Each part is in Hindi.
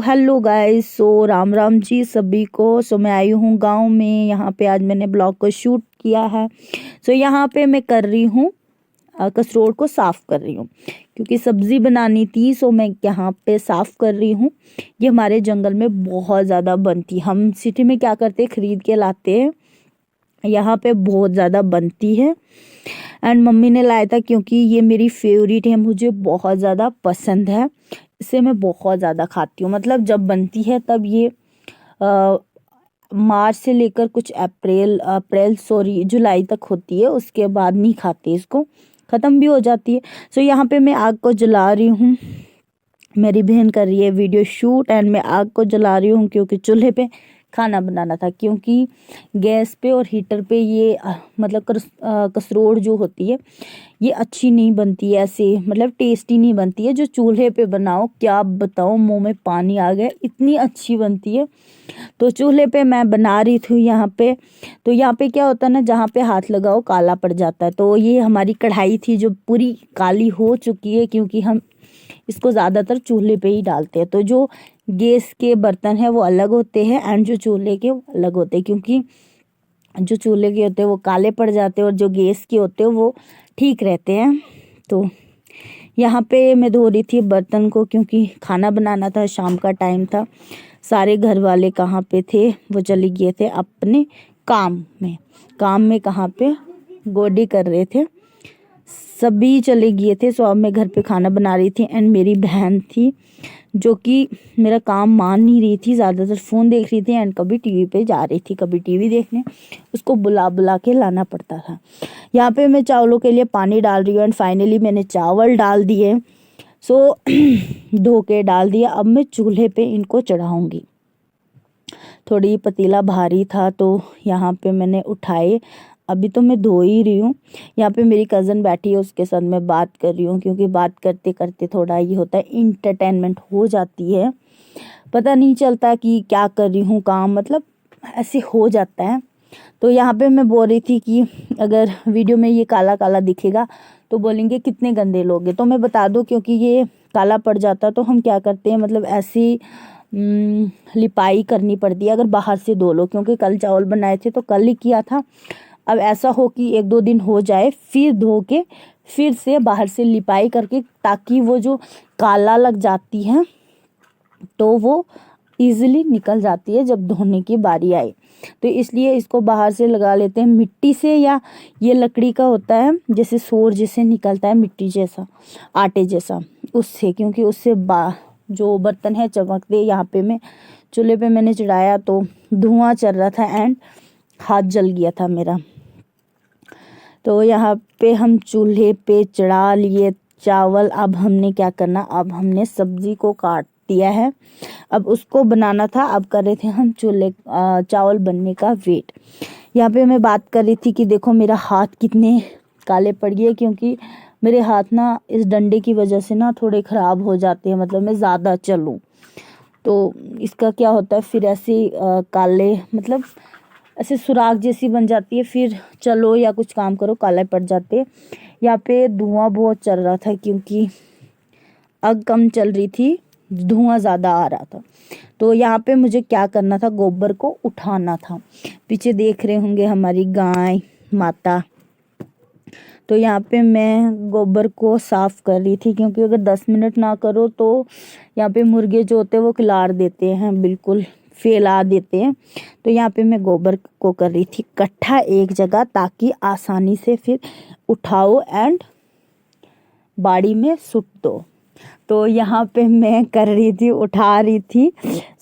Hello guys. राम राम जी सभी को। मैं आई हूँ गांव में। यहाँ पे आज मैंने ब्लॉग को शूट किया है। यहाँ पे मैं कर रही हूँ कसरोड़ को साफ कर रही हूँ क्योंकि सब्जी बनानी थी। मैं यहाँ पे साफ कर रही हूँ। ये हमारे जंगल में बहुत ज़्यादा बनती। हम सिटी में क्या करते हैं, खरीद के लाते हैं। यहाँ पे बहुत ज़्यादा बनती है एंड मम्मी ने लाया था क्योंकि ये मेरी फेवरेट है, मुझे बहुत ज़्यादा पसंद है। इसे मैं बहुत ज़्यादा खाती हूँ। मतलब जब बनती है तब ये मार्च से लेकर कुछ अप्रैल जुलाई तक होती है। उसके बाद नहीं खाते, इसको ख़त्म भी हो जाती है। यहाँ पे मैं आग को जला रही हूँ। मेरी बहन कर रही है वीडियो शूट एंड मैं आग को जला रही हूँ क्योंकि चूल्हे पे खाना बनाना था। क्योंकि गैस पे और हीटर पे ये मतलब कसरोड़ जो होती है ये अच्छी नहीं बनती है, ऐसे मतलब टेस्टी नहीं बनती है। जो चूल्हे पे बनाओ, क्या बताओ, मुंह में पानी आ गया, इतनी अच्छी बनती है। तो चूल्हे पे मैं बना रही थी यहाँ पे। तो यहाँ पे क्या होता है ना, जहाँ पे हाथ लगाओ काला पड़ जाता है। तो ये हमारी कढ़ाई थी जो पूरी काली हो चुकी है क्योंकि हम इसको ज़्यादातर चूल्हे पे ही डालते हैं। तो जो गैस के बर्तन है वो अलग होते हैं एंड जो चूल्हे के वो अलग होते हैं, क्योंकि जो चूल्हे के होते हैं वो काले पड़ जाते हैं और जो गैस के होते हैं वो ठीक रहते हैं। तो यहाँ पे मैं धो रही थी बर्तन को क्योंकि खाना बनाना था, शाम का टाइम था। सारे घर वाले कहाँ पे थे, वो चले गए थे अपने काम में कहाँ पे गोडी कर रहे थे, सभी चले गए थे। अब मैं घर पे खाना बना रही थी एंड मेरी बहन थी जो कि मेरा काम मान नहीं रही थी, ज़्यादातर फ़ोन देख रही थी एंड कभी टीवी पे जा रही थी, कभी टीवी देखने। उसको बुला बुला के लाना पड़ता था। यहाँ पे मैं चावलों के लिए पानी डाल रही हूँ एंड फाइनली मैंने चावल डाल दिए। धो के डाल दिया। अब मैं चूल्हे पे इनको चढ़ाऊँगी। थोड़ी पतीला भारी था तो यहाँ पे मैंने उठाए। अभी तो मैं धो ही रही हूँ। यहाँ पे मेरी कज़न बैठी है, उसके साथ मैं बात कर रही हूँ क्योंकि बात करते करते थोड़ा ये होता है, इंटरटेनमेंट हो जाती है, पता नहीं चलता कि क्या कर रही हूँ काम, मतलब ऐसे हो जाता है। तो यहाँ पे मैं बोल रही थी कि अगर वीडियो में ये काला काला दिखेगा तो बोलेंगे कितने गंदे लोग हैं। तो मैं बता दूँ क्योंकि ये काला पड़ जाता तो हम क्या करते हैं, मतलब ऐसी लिपाई करनी पड़ती है अगर बाहर से धो लो। क्योंकि कल चावल बनाए थे तो कल ही किया था। अब ऐसा हो कि 1-2 दिन हो जाए फिर धो के फिर से बाहर से लिपाई करके, ताकि वो जो काला लग जाती है तो वो इजीली निकल जाती है जब धोने की बारी आए। तो इसलिए इसको बाहर से लगा लेते हैं मिट्टी से, या ये लकड़ी का होता है जैसे सोर जैसे निकलता है मिट्टी जैसा, आटे जैसा, उससे। क्योंकि उससे जो बर्तन है चमकते। यहाँ पे मैं चूल्हे पे मैंने चढ़ाया तो धुआं चल रहा था एंड हाथ जल गया था मेरा। तो यहाँ पे हम चूल्हे पे चढ़ा लिए चावल। अब हमने क्या करना, अब हमने सब्जी को काट दिया है, अब उसको बनाना था। अब कर रहे थे हम चावल बनने का वेट। यहाँ पे मैं बात कर रही थी कि देखो मेरा हाथ कितने काले पड़ गए, क्योंकि मेरे हाथ ना इस डंडे की वजह से ना थोड़े ख़राब हो जाते हैं। मतलब मैं ज़्यादा चलूँ तो इसका क्या होता है, फिर ऐसे काले, मतलब ऐसे सुराख जैसी बन जाती है, फिर चलो या कुछ काम करो काले पड़ जाते हैं। यहाँ पे धुआं बहुत चल रहा था क्योंकि आग कम चल रही थी, धुआं ज़्यादा आ रहा था। तो यहाँ पे मुझे क्या करना था, गोबर को उठाना था। पीछे देख रहे होंगे हमारी गाय माता। तो यहाँ पे मैं गोबर को साफ़ कर रही थी क्योंकि अगर 10 मिनट ना करो तो यहाँ पे मुर्गे जो होते हैं वो खिलार देते हैं, बिल्कुल फैला देते हैं। तो यहाँ पे मैं गोबर को कर रही थी इकट्ठा एक जगह, ताकि आसानी से फिर उठाओ एंड बाड़ी में सुट दो। तो यहाँ पे मैं कर रही थी, उठा रही थी।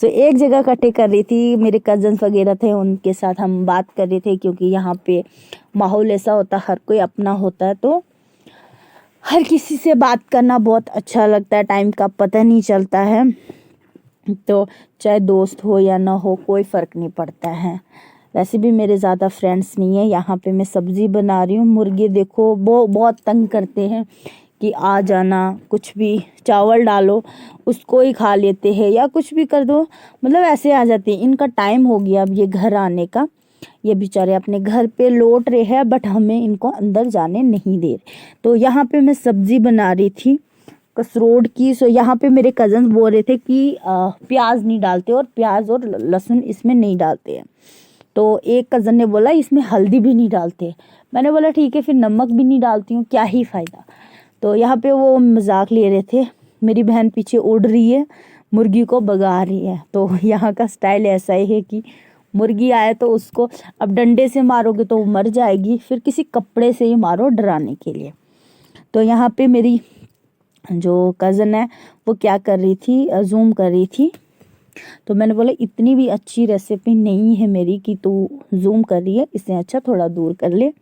एक जगह इकट्ठे कर रही थी। मेरे कज़न्स वगैरह थे, उनके साथ हम बात कर रहे थे क्योंकि यहाँ पे माहौल ऐसा होता है, हर कोई अपना होता है तो हर किसी से बात करना बहुत अच्छा लगता है, टाइम का पता नहीं चलता है। तो चाहे दोस्त हो या ना हो कोई फ़र्क नहीं पड़ता है। वैसे भी मेरे ज़्यादा फ्रेंड्स नहीं है। यहाँ पे मैं सब्ज़ी बना रही हूँ। मुर्गे देखो वो बहुत तंग करते हैं कि आ जाना, कुछ भी चावल डालो उसको ही खा लेते हैं या कुछ भी कर दो, मतलब ऐसे आ जाते हैं। इनका टाइम हो गया अब ये घर आने का। ये बेचारे अपने घर पे लौट रहे हैं बट हमें इनको अंदर जाने नहीं दे रहे। तो यहाँ पे मैं सब्ज़ी बना रही थी कसरोड़ की। सो यहाँ पे मेरे कज़न्स बोल रहे थे कि प्याज नहीं डालते और प्याज और लहसुन इसमें नहीं डालते हैं। तो एक कज़न ने बोला इसमें हल्दी भी नहीं डालते। मैंने बोला ठीक है फिर नमक भी नहीं डालती हूँ, क्या ही फ़ायदा। तो यहाँ पे वो मजाक ले रहे थे। मेरी बहन पीछे उड़ रही है, मुर्गी को भगा रही है। तो यहाँ का स्टाइल ऐसा ही है कि मुर्गी आए तो उसको अब डंडे से मारोगे तो वो मर जाएगी, फिर किसी कपड़े से ही मारो डराने के लिए। तो यहाँ पे मेरी जो कज़न है वो क्या कर रही थी, जूम कर रही थी। तो मैंने बोला इतनी भी अच्छी रेसिपी नहीं है मेरी कि तू जूम कर रही है, इससे अच्छा थोड़ा दूर कर ले।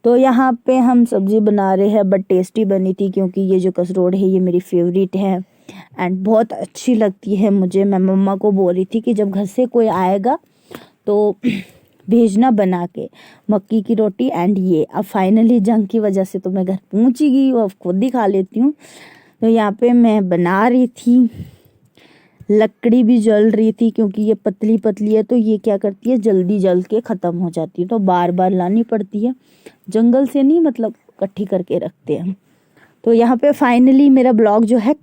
तो यहाँ पे हम सब्ज़ी बना रहे हैं, बट टेस्टी बनी थी क्योंकि ये जो कसरोड़ है ये मेरी फेवरेट है एंड बहुत अच्छी लगती है मुझे। मैं मम्मा को बोल रही थी कि जब घर से कोई आएगा तो भेजना बना के मक्की की रोटी एंड ये। अब फाइनली जंग की वजह से तो मैं घर पहुँच ही गई हूँ, अब खुद ही खा लेती हूँ। तो यहाँ पे मैं बना रही थी, लकड़ी भी जल रही थी क्योंकि ये पतली पतली है तो ये क्या करती है जल्दी जल के ख़त्म हो जाती है, तो बार बार लानी पड़ती है। जंगल से नहीं, मतलब इकट्ठी करके रखते हैं। तो यहाँ पे फाइनली मेरा ब्लॉग जो है